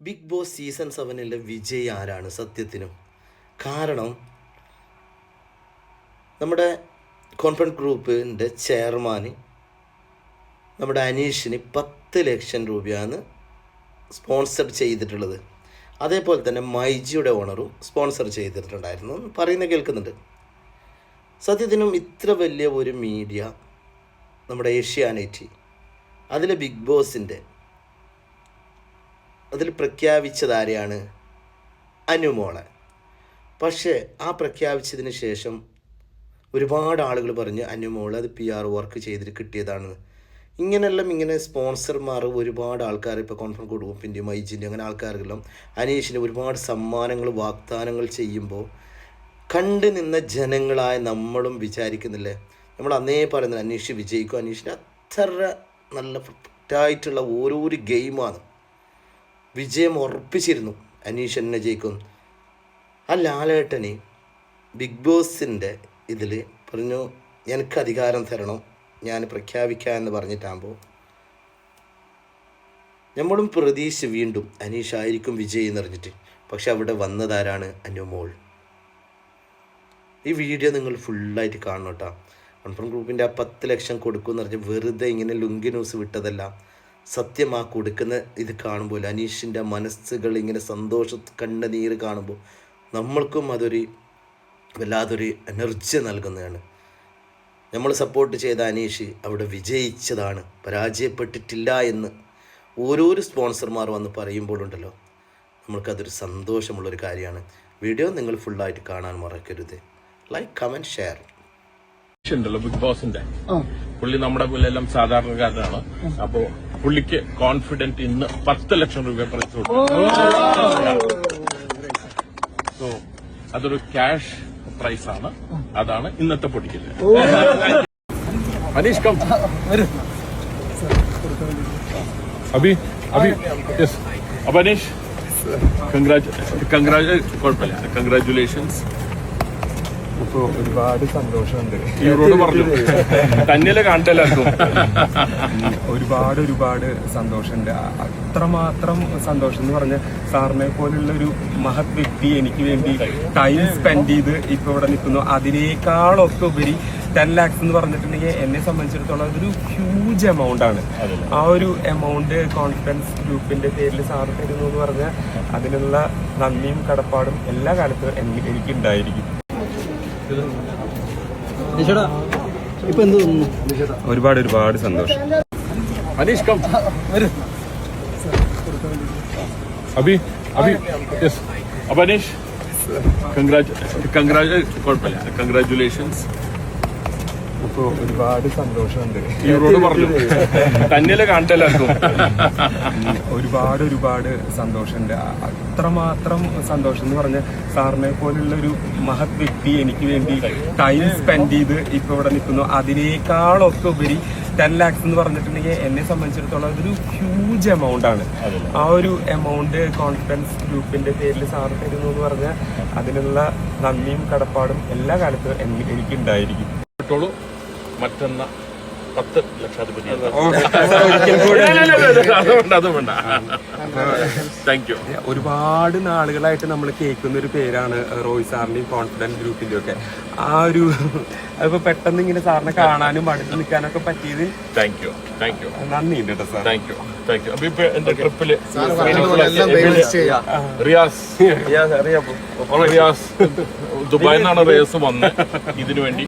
Big boss season 7 Vijay ആരാണ് സത്യത്തിനും? കാരണം നമ്മുടെ കോൺഫറൻസ് ഗ്രൂപ്പിൻ്റെ ചെയർമാന് നമ്മുടെ അനീഷിന് 10 ലക്ഷം രൂപയാണ് സ്പോൺസർ ചെയ്തിട്ടുള്ളത്. അതേപോലെ തന്നെ മൈജിയുടെ ഓണറും സ്പോൺസർ ചെയ്തിട്ടുണ്ടായിരുന്നു പറയുന്നത് കേൾക്കുന്നുണ്ട്. സത്യത്തിനും ഇത്ര വലിയ ഒരു മീഡിയ നമ്മുടെ ഏഷ്യാനെറ്റ് അതിലെ ബിഗ് ബോസിൻ്റെ അതിൽ പ്രഖ്യാപിച്ചതാരെയാണ്? അനുമോളെ. പക്ഷേ ആ പ്രഖ്യാപിച്ചതിന് ശേഷം ഒരുപാട് ആളുകൾ പറഞ്ഞ് അനുമോൾ അത് PR വർക്ക് ചെയ്തിട്ട് കിട്ടിയതാണ്. ഇങ്ങനെ സ്പോൺസർമാർ ഒരുപാട് ആൾക്കാർ ഇപ്പോൾ കോൺഫറൻസ് ഗ്രൂപ്പിൻ്റെ മൈജിൻ്റെ അങ്ങനെ ആൾക്കാരെല്ലാം അനീഷിന് ഒരുപാട് സമ്മാനങ്ങൾ വാഗ്ദാനങ്ങൾ ചെയ്യുമ്പോൾ കണ്ടു നിന്ന ജനങ്ങളായ നമ്മളും വിചാരിക്കുന്നില്ലേ, നമ്മൾ അന്നേ പറയുന്നത് അനീഷ് വിജയിക്കും, അനീഷിന് അത്ര നല്ല ഫിറ്റായിട്ടുള്ള ഓരോരു ഗെയിമാണ്, വിജയം ഉറപ്പിച്ചിരുന്നു, അനീഷ് എന്നെ ജയിക്കും. ആ ലാലേട്ടന് ബിഗ് ബോസിൻ്റെ ഇതിൽ പറഞ്ഞു എനിക്ക് അധികാരം തരണം, ഞാൻ പ്രഖ്യാപിക്കാമെന്ന് പറഞ്ഞിട്ടാകുമ്പോൾ നമ്മളും പ്രതീക്ഷ വീണ്ടും അനീഷായിരിക്കും വിജയ് എന്ന് പറഞ്ഞിട്ട്. പക്ഷെ അവിടെ വന്നതാരാണ്? അനുമോൾ. ഈ വീഡിയോ നിങ്ങൾ ഫുള്ളായിട്ട് കാണണം കേട്ടോ. കോൺഫറൻസ് ഗ്രൂപ്പിൻ്റെ ആ 10 ലക്ഷം കൊടുക്കുമെന്ന് പറഞ്ഞാൽ വെറുതെ ഇങ്ങനെ ലുങ്കി ന്യൂസ് വിട്ടതല്ല, സത്യം. ആ കൊടുക്കുന്ന ഇത് കാണുമ്പോൾ അനീഷിൻ്റെ മനസ്സുകൾ ഇങ്ങനെ കണ്ണുനീര് കാണുമ്പോൾ നമ്മൾക്കും അതൊരു വല്ലാതൊരു എനർജി നൽകുന്നതാണ്. നമ്മൾ സപ്പോർട്ട് ചെയ്ത അനീഷ് അവിടെ വിജയിച്ചതാണ്, പരാജയപ്പെട്ടിട്ടില്ല എന്ന് ഓരോരോ സ്പോൺസർമാർ വന്ന് പറയുമ്പോഴുണ്ടല്ലോ നമ്മൾക്കതൊരു സന്തോഷമുള്ളൊരു കാര്യമാണ്. വീഡിയോ നിങ്ങൾ ഫുള്ളായിട്ട് കാണാൻ മറക്കരുത്. Like, comment, share. ഉണ്ടല്ലോ ബിഗ് ബോസിന്റെ പുള്ളി നമ്മുടെ പോലെല്ലാം സാധാരണക്കാരനാണ്. അപ്പോ പുള്ളിക്ക് കോൺഫിഡന്റ് ഇന്ന് 10 ലക്ഷം രൂപ പ്രൈസ് കൊടുക്കും. സോ അതൊരു ക്യാഷ് പ്രൈസ് ആണ്. അതാണ് ഇന്നത്തെ പൊടിക്കല്. അനീഷ് കം. അഭി യെസ്. അപ്പൊ അനീഷ് കൺഗ്രാജുലേഷൻസ്. ഇപ്പോൾ ഒരുപാട് സന്തോഷമുണ്ട്. ഇവരോട് പറഞ്ഞു തന്നെയല്ലേ കാണട്ടെല്ലാവർക്കും. ഒരുപാട് സന്തോഷമുണ്ട്. അത്രമാത്രം സന്തോഷം എന്ന് പറഞ്ഞാൽ സാറിനെ പോലുള്ള ഒരു മഹത് വ്യക്തി എനിക്ക് വേണ്ടി ടൈം സ്പെൻഡ് ചെയ്ത് ഇപ്പോൾ ഇവിടെ നിൽക്കുന്നു. അതിനേക്കാളൊക്കെ ഉപരി 10 lakhs എന്ന് പറഞ്ഞിട്ടുണ്ടെങ്കിൽ എന്നെ സംബന്ധിച്ചിടത്തോളം അതൊരു ഹ്യൂജ് എമൗണ്ട് ആണ്. ആ ഒരു എമൗണ്ട് കോൺഫിഡൻസ് ഗ്രൂപ്പിന്റെ പേരിൽ സാറ് തരുന്നു എന്ന് പറഞ്ഞാൽ അതിനുള്ള നന്ദിയും കടപ്പാടും എല്ലാ കാലത്തും എനിക്കുണ്ടായിരിക്കും. ഒരുപാട് സന്തോഷം. അനീഷ് കം. അഭി യെസ്. അപ്പൊ അനീഷ് കൺഗ്രാജുലേഷൻസ്. ഇപ്പോൾ ഒരുപാട് സന്തോഷമുണ്ട്. ഇവരോട് പറഞ്ഞു തന്നെയല്ലേ കാണട്ടെല്ലാവർക്കും. ഒരുപാട് സന്തോഷമുണ്ട്. അത്രമാത്രം സന്തോഷം എന്ന് പറഞ്ഞാൽ സാറിനെ പോലുള്ള ഒരു മഹത് വ്യക്തി എനിക്ക് വേണ്ടി ടൈം സ്പെൻഡ് ചെയ്ത് ഇപ്പോൾ ഇവിടെ നിൽക്കുന്നു. അതിനേക്കാളൊക്കെ ഉപരി 10 lakhs എന്ന് പറഞ്ഞിട്ടുണ്ടെങ്കിൽ എന്നെ സംബന്ധിച്ചിടത്തോളം അതൊരു ഹ്യൂജ് എമൗണ്ട് ആണ്. ആ ഒരു എമൗണ്ട് കോൺഫിഡൻസ് ഗ്രൂപ്പിന്റെ പേരിൽ സാറ് തരുന്നു എന്ന് പറഞ്ഞാൽ അതിനുള്ള നന്ദിയും കടപ്പാടും എല്ലാ കാലത്തും എനിക്കുണ്ടായിരിക്കും. മറ്റന്ന 10 ലക്ഷാധിപതി. Thank you. ഒരുപാട് നാളുകളായിട്ട് നമ്മൾ കേൾക്കുന്ന ഒരു പേരാണ് റോയ് സാറിന്റെയും കോൺഫിഡൻസ് ഗ്രൂപ്പിന്റെയും ഒക്കെ. ആ ഒരു അതിപ്പോ പെട്ടെന്ന് ഇങ്ങനെ സാറിനെ കാണാനും അടുത്ത് നിൽക്കാനൊക്കെ പറ്റിയത് നന്ദിയുണ്ട് കേട്ടോ സാർ. Thank you. അപ്പൊ ഇപ്പൊ എന്റെ ട്രിപ്പില് റിയാസ് ദുബായിൽ നിന്നാണ് റേസ് വന്നത് ഇതിനു വേണ്ടി.